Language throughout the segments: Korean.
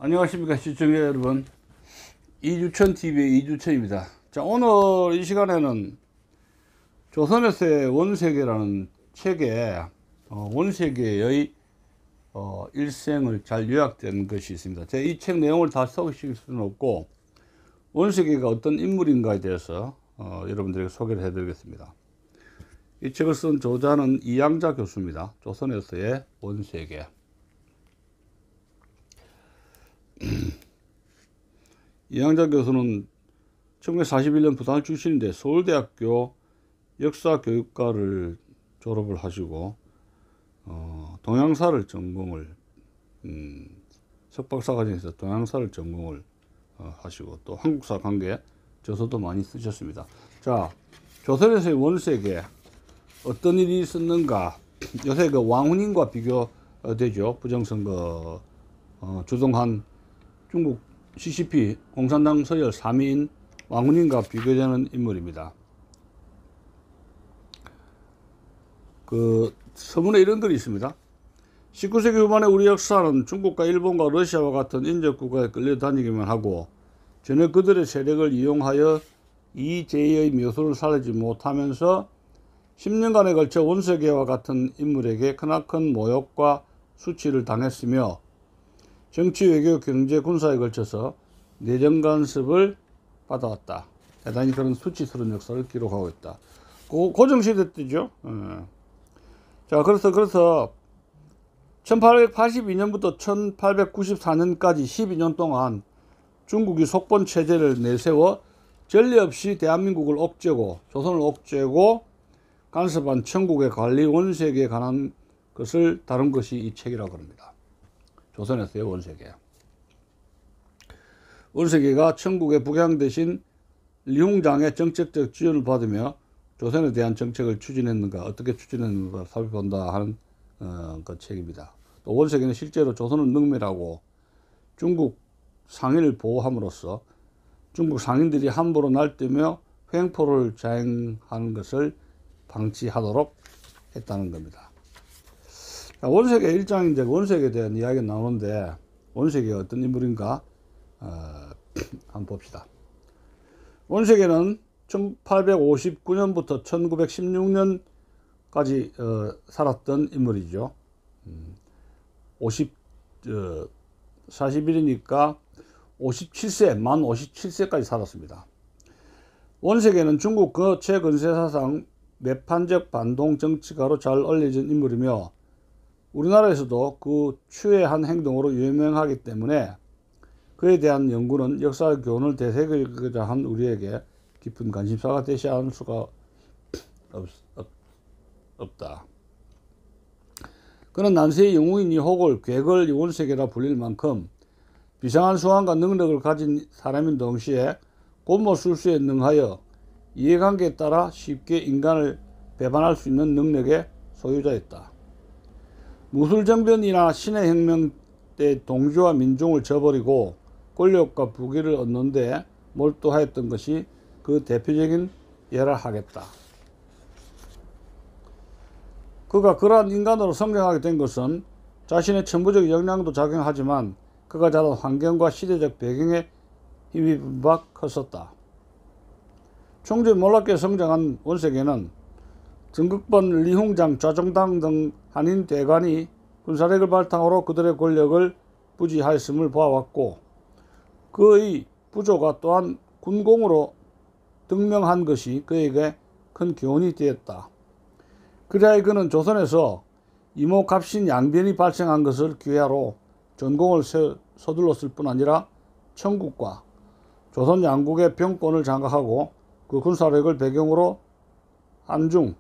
안녕하십니까 시청자 여러분, 이주천TV의 이주천입니다. 자, 오늘 이 시간에는 조선에서의 원세계라는 책에 원세계의 일생을 잘 요약된 것이 있습니다. 제가 이 책 내용을 다 소개시킬 수는 없고 원세계가 어떤 인물인가에 대해서 여러분들에게 소개를 해드리겠습니다. 이 책을 쓴 저자는 이양자 교수입니다. 조선에서의 원세계. 이양자 교수는 1941년 부산 출신인데 서울대학교 역사교육과를 졸업을 하시고 동양사를 전공을 석박사 과정에서 동양사를 전공을 하시고 또 한국사 관계 저서도 많이 쓰셨습니다. 자, 조선에서의 원세계 어떤 일이 있었는가. 요새 그 왕훈인과 비교되죠. 부정선거 주동한 중국 CCP 공산당 서열 3위인 왕훈인과 비교되는 인물입니다. 그 서문에 이런 글이 있습니다. 19세기 후반에 우리 역사는 중국과 일본과 러시아와 같은 인접국가에 끌려다니기만 하고 전혀 그들의 세력을 이용하여 이 제의 묘소를 살리지 못하면서 10년간에 걸쳐 원세계와 같은 인물에게 크나큰 모욕과 수치를 당했으며 정치, 외교, 경제, 군사에 걸쳐서 내정 간섭을 받아왔다. 대단히 그런 수치스러운 역사를 기록하고 있다. 고정시대 때죠. 자, 그래서 1882년부터 1894년까지 12년 동안 중국이 속본 체제를 내세워 전례 없이 대한민국을 옥죄고 조선을 옥죄고 간섭한 천국의 관리 원세계에 관한 것을 다룬 것이 이 책이라고 합니다. 조선에서의 원세계. 원세계가 천국의 북양 대신 리홍장의 정책적 지원을 받으며 조선에 대한 정책을 추진했는가, 어떻게 추진했는가 살펴본다 하는 그 책입니다. 또 원세계는 실제로 조선을 능멸하고 중국 상인을 보호함으로써 중국 상인들이 함부로 날뛰며 횡포를 자행하는 것을 방치하도록 했다는 겁니다. 자, 원세계 1장인데 원세계에 대한 이야기가 나오는데 원세계가 어떤 인물인가 한번 봅시다. 원세계는 1859년부터 1916년까지 살았던 인물이죠. 41이니까 57세, 만 57세까지 살았습니다. 원세계는 중국 그 최근세사상 매판적 반동 정치가로 잘 알려진 인물이며 우리나라에서도 그 추해한 행동으로 유명하기 때문에 그에 대한 연구는 역사 교훈을 되새기고자 한 우리에게 깊은 관심사가 되지 않을 수가 없다. 그는 난세의 영웅이니 혹을 괴걸 원세계라 불릴 만큼 비상한 수완과 능력을 가진 사람인 동시에 곤모술수에 능하여 이해관계에 따라 쉽게 인간을 배반할 수 있는 능력의 소유자였다. 무술정변이나 신의 혁명 때 동지와 민중을 저버리고 권력과 부귀를 얻는 데 몰두하였던 것이 그 대표적인 예라 하겠다. 그가 그러한 인간으로 성장하게 된 것은 자신의 천부적 역량도 작용하지만 그가 자란 환경과 시대적 배경에 힘입은 바 컸었다. 총재몰락계 성장한 원세계는 등극번 리홍장, 좌종당 등 한인 대관이 군사력을 바탕으로 그들의 권력을 부지하였음을 보아왔고 그의 부조가 또한 군공으로 등명한 것이 그에게 큰 교훈이 되었다. 그리하여 그는 조선에서 이모갑신 양변이 발생한 것을 기회로 전공을 서둘렀을 뿐 아니라 청국과 조선 양국의 병권을 장악하고 그 군사력을 배경으로 한중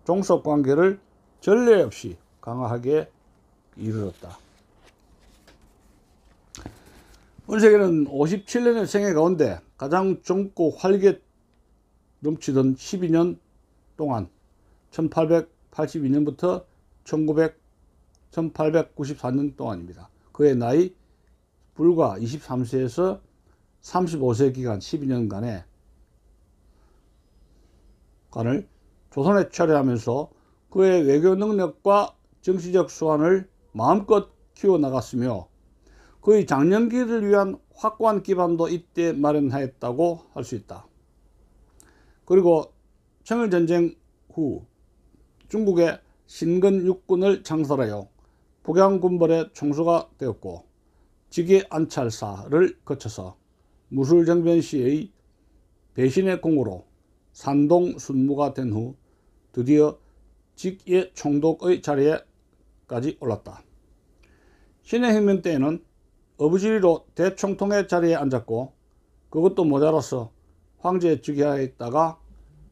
종속관계를 전례 없이 강화하게 이르렀다. 원세계는 57년의 생애 가운데 가장 젊고 활기 넘치던 12년 동안 1882년부터 1894년 동안입니다. 그의 나이 불과 23세에서 35세 기간 12년간의 관을 조선에 철회하면서 그의 외교 능력과 정치적 수완을 마음껏 키워나갔으며 그의 장년기를 위한 확고한 기반도 이때 마련하였다고 할 수 있다. 그리고 청일전쟁 후 중국의 신근 육군을 창설하여 북양군벌의 총수가 되었고 직위 안찰사를 거쳐서 무술정변 시의 배신의 공으로 산동 순무가 된 후 드디어 직예 총독의 자리에까지 올랐다. 신해혁명 때에는 어부지리로 대총통의 자리에 앉았고 그것도 모자라서 황제의 즉위하에 있다가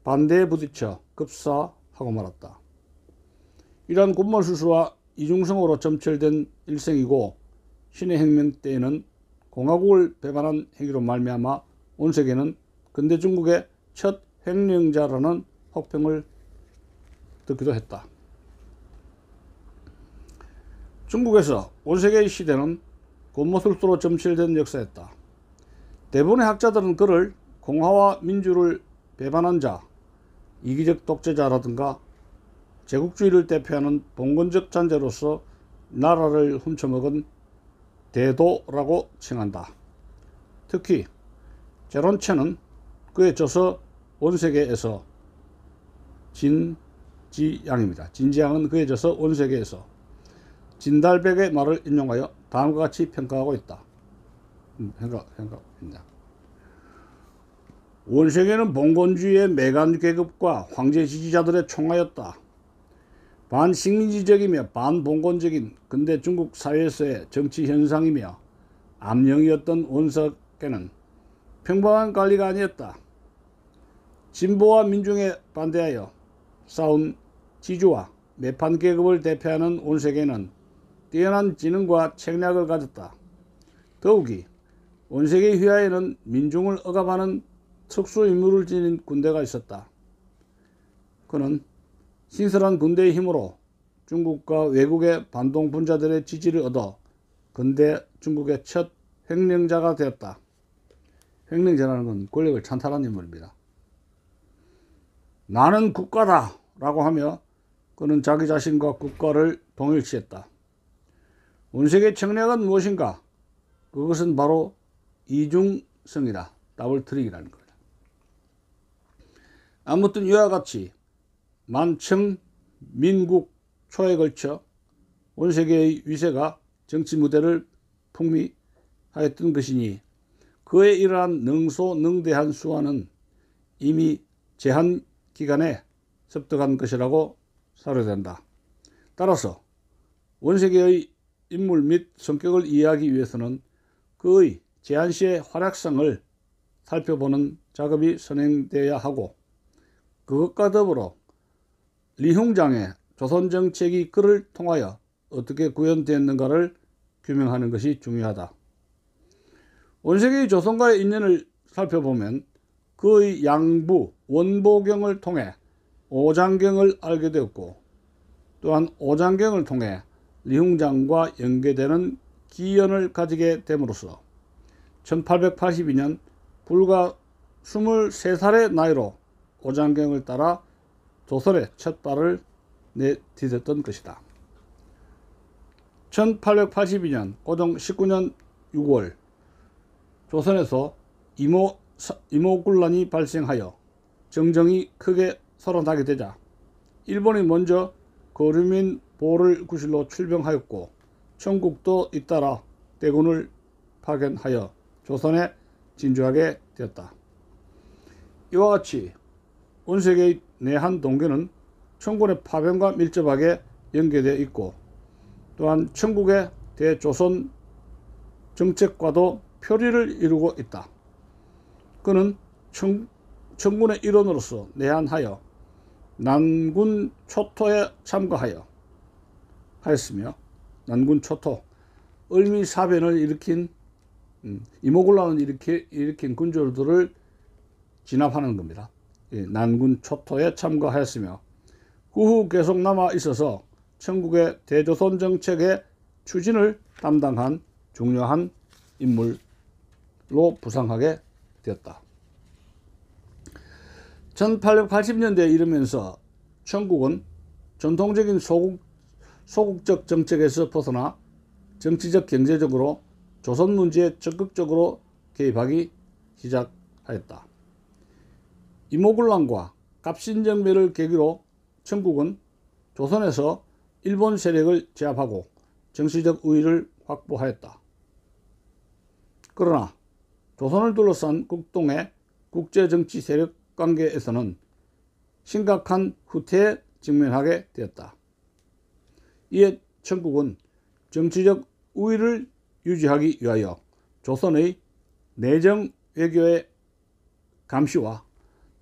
반대에 부딪혀 급사하고 말았다. 이러한 군몰수수와 이중성으로 점철된 일생이고 신해혁명 때에는 공화국을 배반한 행위로 말미암아 온 세계는 근대 중국의 첫 횡령자라는 혹평을 듣기도 했다. 중국에서 온 세계의 시대는 군모술수로 점철된 역사였다. 대부분의 학자들은 그를 공화와 민주를 배반한 자, 이기적 독재자라든가 제국주의를 대표하는 봉건적 잔재로서 나라를 훔쳐먹은 대도라고 칭한다. 특히 제론체는 그의 저서 온세계에서 진지양입니다. 진지양은 그의 저서 온세계에서 진달백의 말을 인용하여 다음과 같이 평가하고 있다. 온세계는 봉건주의의 매간 계급과 황제 지지자들의 총하였다. 반식민지적이며 반봉건적인 근대 중국 사회에서의 정치 현상이며 암령이었던 온세계는 평범한 관리가 아니었다. 진보와 민중에 반대하여 싸운 지주와 매판 계급을 대표하는 온세계는 뛰어난 지능과 책략을 가졌다. 더욱이 온세계 휘하에는 민중을 억압하는 특수임무를 지닌 군대가 있었다. 그는 신설한 군대의 힘으로 중국과 외국의 반동 분자들의 지지를 얻어 근대 중국의 첫 횡령자가 되었다. 횡령자라는 건 권력을 찬탈한 인물입니다. 나는 국가다 라고 하며 그는 자기 자신과 국가를 동일시했다. 온세계 청략은 무엇인가? 그것은 바로 이중성이다. 더블 트릭이라는 겁니다. 아무튼 이와 같이 만청 민국 초에 걸쳐 온세계의 위세가 정치 무대를 풍미하였던 것이니 그에 이러한 능소능대한 수완은 이미 제한 기간에 습득한 것이라고 사료된다. 따라서 온세계의 인물 및 성격을 이해하기 위해서는 그의 제한시의 활약상을 살펴보는 작업이 선행되어야 하고 그것과 더불어 리흉장의 조선정책이 그를 통하여 어떻게 구현되었는가를 규명하는 것이 중요하다. 온세계의 조선과의 인연을 살펴보면 그의 양부 원보경을 통해 오장경을 알게 되었고 또한 오장경을 통해 리흉장과 연계되는 기연을 가지게 됨으로써 1882년 불과 23살의 나이로 오장경을 따라 조선에 첫 발을 내디뎠던 것이다. 1882년 고종 19년 6월 조선에서 이모군란이 발생하여 정정이 크게 살아나게 되자 일본이 먼저 거류민 보를 구실로 출병하였고 청국도 잇따라 대군을 파견하여 조선에 진주하게 되었다. 이와 같이 온세계의 내한 동계는 청군의 파병과 밀접하게 연계되어 있고 또한 청국의 대조선 정책과도 표리를 이루고 있다. 그는 청군의 일원으로서 내한하여 난군 초토에 참가하여 하였으며 난군 초토 을미사변을 일으킨 이모군란을 일으킨 군주들을 진압하는 겁니다. 난군 초토에 참가하였으며 그 후 계속 남아 있어서 청국의 대조선 정책의 추진을 담당한 중요한 인물로 부상하게 되었다. 1880년대에 이르면서 청국은 전통적인 소국적 정책에서 벗어나 정치적 경제적으로 조선 문제에 적극적으로 개입하기 시작하였다. 이모군란과 갑신정변을 계기로 청국은 조선에서 일본 세력을 제압하고 정치적 우위를 확보하였다. 그러나 조선을 둘러싼 국동의 국제정치 세력 관계에서는 심각한 후퇴에 직면하게 되었다. 이에 청국은 정치적 우위를 유지하기 위하여 조선의 내정 외교의 감시와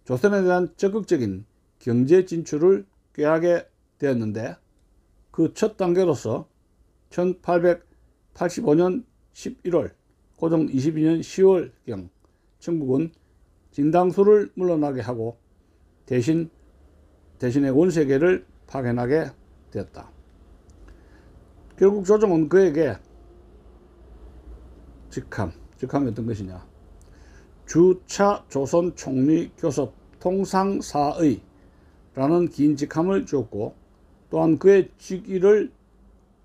조선에 대한 적극적인 경제 진출을 꾀하게 되었는데, 그 첫 단계로서 1885년 11월, 고종 22년 10월경 청국은 진당수를 물러나게 하고 대신에 원세계를 파견하게 되었다. 결국 조정은 그에게 직함이 어떤 것이냐, 주차 조선 총리 교섭 통상사의 라는 긴 직함을 주었고, 또한 그의 직위를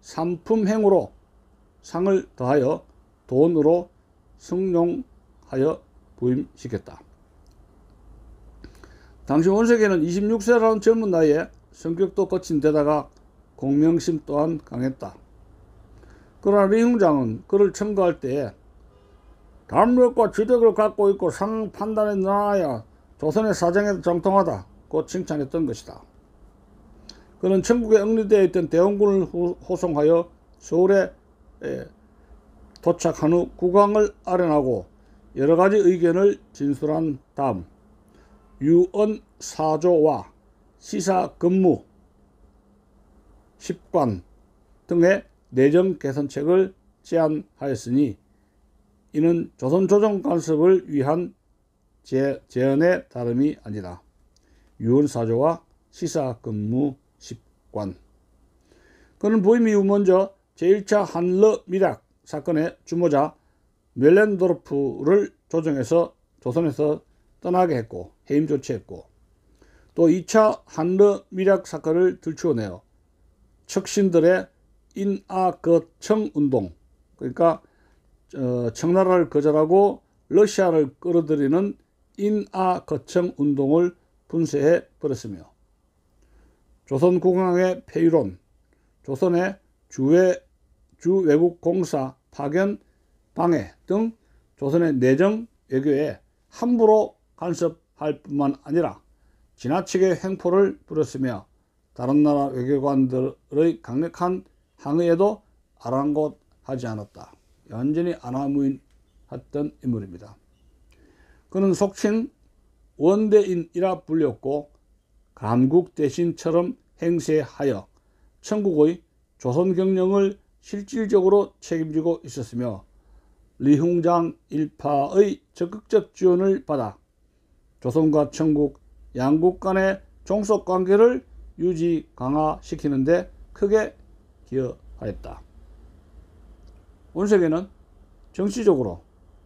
삼품행으로 상을 더하여 돈으로 승용하여 부임시켰다. 당시 원세계는 26세라는 젊은 나이에 성격도 거친 데다가 공명심 또한 강했다. 그러나 리흉장은 그를 첨가할 때에 담력과 지력을 갖고 있고 상황 판단에 능하여 조선의 사정에도 정통하다고 칭찬했던 것이다. 그는 청국에 응리되어 있던 대원군을 호송하여 서울에 도착한 후 국왕을 아련하고 여러가지 의견을 진술한 다음 유언 사조와 시사 근무 10관 등의 내정 개선책을 제안하였으니, 이는 조선 조정 간섭을 위한 제언에 다름이 아니다. 유언 사조와 시사 근무 10관. 그는 부임 이후 먼저 제1차 한러 밀약 사건의 주모자 멜렌도르프를 조정해서 조선에서 떠나게 했고 해임 조치했고, 또 2차 한러 밀약 사건을 들추어내어 척신들의 인아거청 운동, 그러니까 청나라를 거절하고 러시아를 끌어들이는 인아거청 운동을 분쇄해 버렸으며, 조선 국왕의 폐위론, 조선의 주외국공사 파견 방해 등 조선의 내정 외교에 함부로 간섭할 뿐만 아니라 지나치게 횡포를 부렸으며 다른 나라 외교관들의 강력한 항의에도 아랑곳하지 않았다. 완전히 아나무인했던 인물입니다. 그는 속칭 원대인이라 불렸고 감국 대신처럼 행세하여 청국의 조선 경영을 실질적으로 책임지고 있었으며, 리흉장 일파의 적극적 지원을 받아 조선과 청국 양국 간의 종속 관계를 유지 강화시키는 데 크게 기여하였다. 원세계는 정치적으로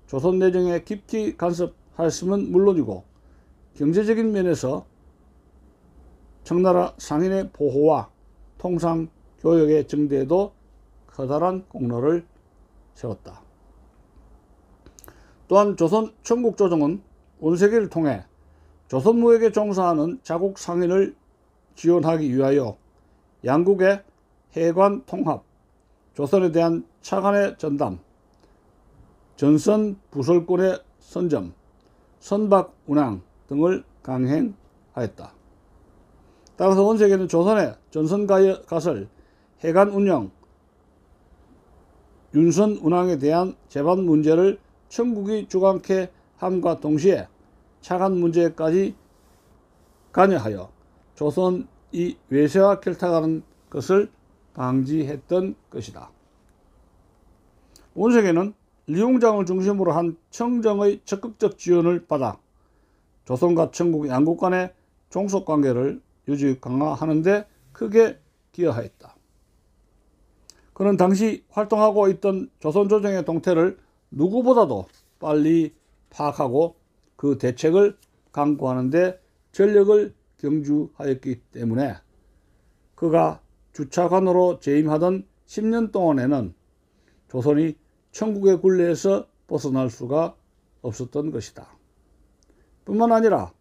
조선 내정에 깊이 간섭하였음은 물론이고, 경제적인 면에서 청나라 상인의 보호와 통상 교역의 증대에도 커다란 공로를 세웠다. 또한 조선 청국 조정은 원세계를 통해 조선 무역에 종사하는 자국 상인을 지원하기 위하여 양국의 해관 통합, 조선에 대한 차관의 전담, 전선 부설권의 선점, 선박 운항 등을 강행하였다. 따라서 원세계는 조선의 전선 가설, 해관 운영, 윤선 운항에 대한 재반 문제를 청국이 주관케 함과 동시에 차관 문제까지 관여하여 조선이 외세와 결탁하는 것을 방지했던 것이다. 원세계는 리용장을 중심으로 한 청정의 적극적 지원을 받아 조선과 청국 양국 간의 종속관계를 유지 강화하는 데 크게 기여하였다. 그는 당시 활동하고 있던 조선 조정의 동태를 누구보다도 빨리 파악하고 그 대책을 강구하는 데 전력을 경주하였기 때문에 그가 주차관으로 재임하던 10년 동안에는 조선이 천국의 굴레에서 벗어날 수가 없었던 것이다. 뿐만 아니라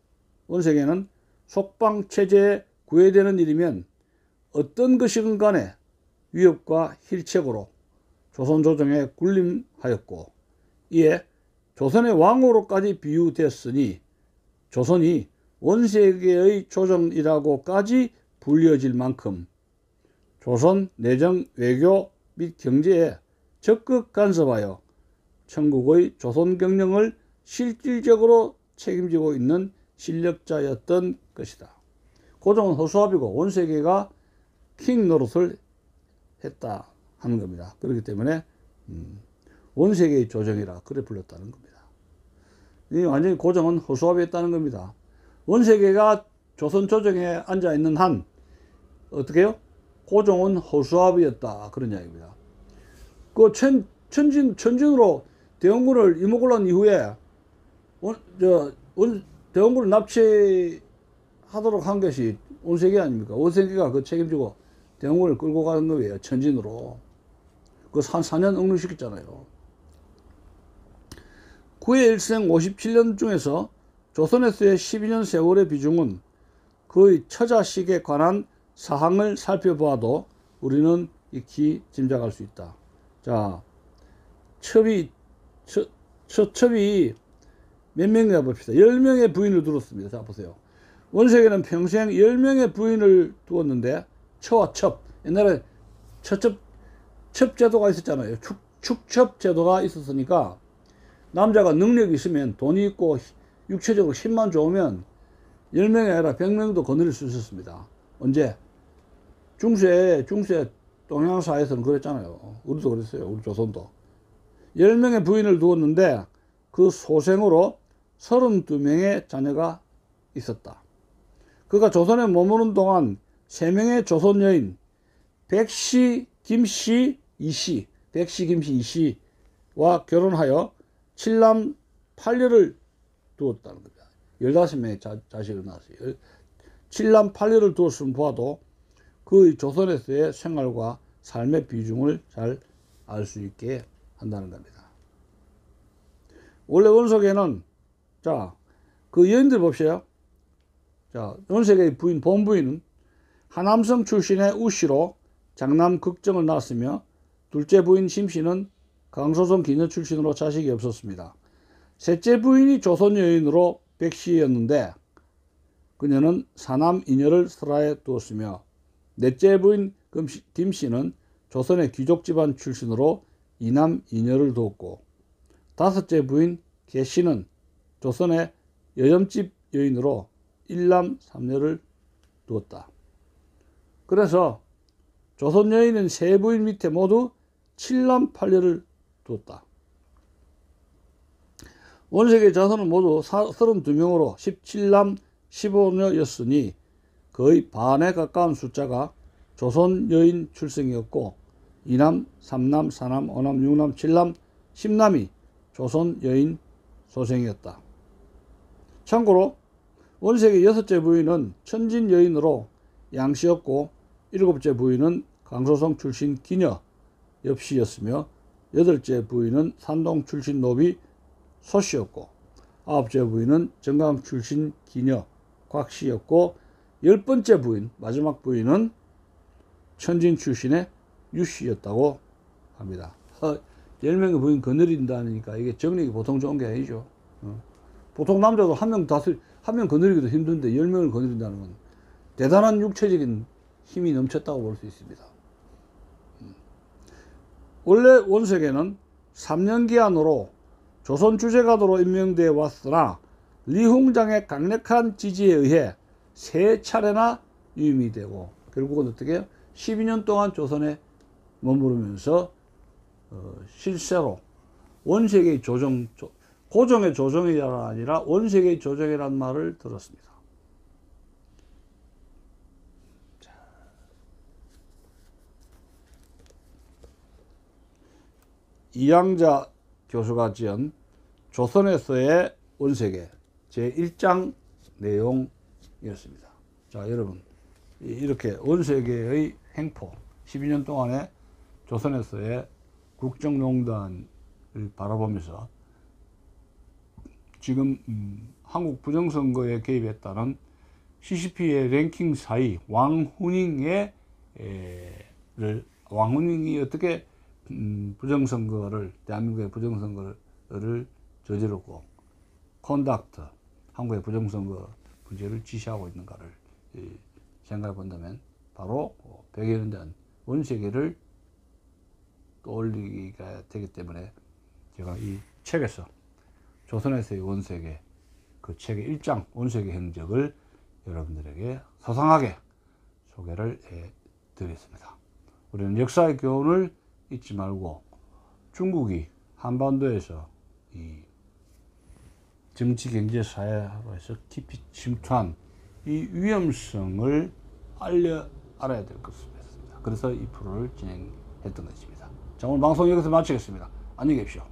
원세계는 속방 체제에 구애되는 일이면 어떤 것이든 간에 위협과 힐책으로 조선 조정에 군림하였고, 이에 조선의 왕으로까지 비유됐으니 조선이 원세계의 조정이라고까지 불려질 만큼 조선 내정 외교 및 경제에 적극 간섭하여 천국의 조선 경영을 실질적으로 책임지고 있는 실력자였던 것이다. 고종은 허수아비고 원세계가 킹 노릇을 했다 하는 겁니다. 그렇기 때문에 원세계의 조정이라 그래 불렀다는 겁니다. 이 완전히 고종은 허수아비였다는 겁니다. 원세계가 조선 조정에 앉아 있는 한 어떻게 해요? 고종은 허수아비였다 그런 이야기입니다. 그 천진으로 대원군을 이목을 이후에 대원군을 납치하도록 한 것이 원세계 아닙니까? 원세계가 그 책임지고 대원군을 끌고 가는 거예요. 천진으로. 그 한 4년 억류시켰잖아요. 그의 일생 57년 중에서 조선에서의 12년 세월의 비중은 그의 처자식에 관한 사항을 살펴보아도 우리는 익히 짐작할 수 있다. 자, 첩이 몇 명이나 봅시다. 10명의 부인을 두었습니다. 자, 보세요. 원세계는 평생 10명의 부인을 두었는데, 처와 첩. 옛날에 첩제도가 있었잖아요. 축첩 제도가 있었으니까, 남자가 능력이 있으면 돈이 있고, 육체적으로 힘만 좋으면 10명이 아니라 100명도 거느릴 수 있었습니다. 언제? 중세 동양사에서는 그랬잖아요. 우리도 그랬어요. 우리 조선도. 10명의 부인을 두었는데 그 소생으로 32명의 자녀가 있었다. 그가 조선에 머무는 동안 3명의 조선 여인 백씨, 김씨, 이씨, 이씨와 결혼하여 7남 8녀를 두었다는 겁니다. 15명의 자식을 낳았어요. 7남 8녀를 두었으면 보아도 그 조선에서의 생활과 삶의 비중을 잘 알 수 있게 한다는 겁니다. 원래 원석에는, 자, 그 여인들 봅시다. 자, 원석의 부인, 본부인은 하남성 출신의 우씨로 장남 극정을 낳았으며, 둘째 부인 심씨는 강소성 기녀 출신으로 자식이 없었습니다. 셋째 부인이 조선 여인으로 백씨였는데, 그녀는 사남 이녀를 설하에 두었으며, 넷째 부인 김씨는 조선의 귀족 집안 출신으로 이남 이녀를 두었고, 다섯째 부인 개씨는 조선의 여염집 여인으로 일남 삼녀를 두었다. 그래서 조선 여인은 세 부인 밑에 모두 7남 8녀를 두었다. 원세계 자손은 모두 32명으로 17남 15녀였으니 거의 반에 가까운 숫자가 조선 여인 출생이었고, 2남, 3남, 4남, 5남, 6남, 7남, 10남이 조선 여인 소생이었다. 참고로 원세계 여섯째 부인은 천진 여인으로 양씨였고, 일곱째 부인은 강소성 출신 기녀 엽씨였으며, 여덟째 부인은 산동 출신 노비 소씨였고, 아홉째 부인은 정강 출신 기녀 곽씨였고, 10번째 부인, 마지막 부인은 천진 출신의 유씨였다고 합니다. 10명의 부인 거느린다니까 이게 정력이 보통 좋은 게 아니죠. 보통 남자도 한 명 거느리기도 힘든데 10명을 거느린다는 건 대단한 육체적인 힘이 넘쳤다고 볼 수 있습니다. 원래 원세계는 3년 기한으로 조선 주재가도로 임명되어 왔으나 리홍장의 강력한 지지에 의해 3차례나 유임이 되고, 결국은 어떻게 해요? 12년 동안 조선에 머무르면서 실제로 원세계의 조정, 고종의 조정이 아니라 원세계의 조정이라는 말을 들었습니다. 이양자 교수가 지은 조선에서의 원세계 제1장 내용이었습니다. 자, 여러분, 이렇게 원세계의 행포, 12년 동안의 조선에서의 국정농단 바라보면서 지금 한국 부정선거에 개입했다는 CCP의 랭킹 4위 왕훈잉이 어떻게 부정선거를, 대한민국의 부정선거를 저지르고 컨덕트, 한국의 부정선거 문제를 지시하고 있는가를 생각해 본다면 바로 100여 년 전 원세계를 떠올리게 되기 때문에 제가 이 책에서 조선에서의 원세계, 그 책의 1장 원세계 행적을 여러분들에게 소상하게 소개를 해 드렸습니다. 우리는 역사의 교훈을 잊지 말고 중국이 한반도에서 이 정치, 경제, 사회에서 깊이 침투한 이 위험성을 알아야 될 것입니다. 그래서 이 프로를 진행했던 것입니다. 자, 오늘 방송 여기서 마치겠습니다. 안녕히 계십시오.